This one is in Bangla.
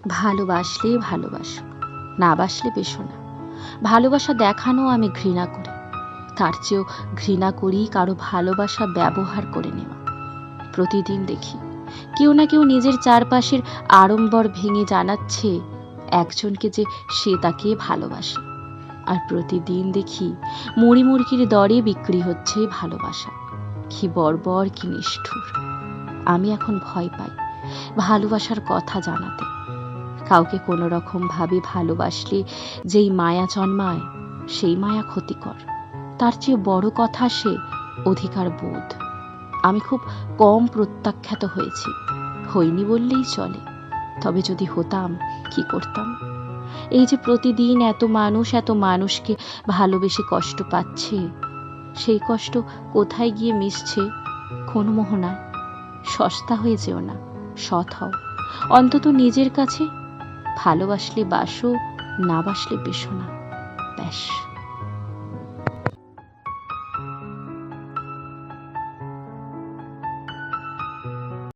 ভালোবাসলে ভালোবাসো, না বাসলে বেশো না। ভালোবাসা দেখানো আমি ঘৃণা করি, তার চেয়েও ঘৃণা করি কারো ভালোবাসা ব্যবহার করে নেওয়া। প্রতিদিন দেখি কেউ না কেউ নিজের চারপাশের আড়ম্বর ভেঙে জানাচ্ছে একজনকে যে সে তাকে ভালোবাসে। আর প্রতিদিন দেখি মুড়ি মুরগির দরে বিক্রি হচ্ছে ভালোবাসা। কি বর্বর, কি নিষ্ঠুর! আমি এখন ভয় পাই ভালোবাসার কথা জানাতে। কাউকে কোনো রকম ভাবে ভালোবাসলে যেই মায়া জন্মায়, সেই মায়া ক্ষতিকর। তার চেয়ে বড় কথা সে অধিকার বোধ। আমি খুব কম প্রত্যাখ্যাত হয়েছি, হইনি বললেই চলে। তবে যদি হতাম, কি করতাম? এই যে প্রতিদিন এত মানুষকে ভালোবেসে কষ্ট পাচ্ছে, সেই কষ্ট কোথায় গিয়ে মিশছে? কোনো মোহনায়। সস্তা হয়ে যেও না, সৎ হও অন্তত নিজের কাছে। ভালোবাসলে বাসো, না বাসলে বেশো না। ব্যাস।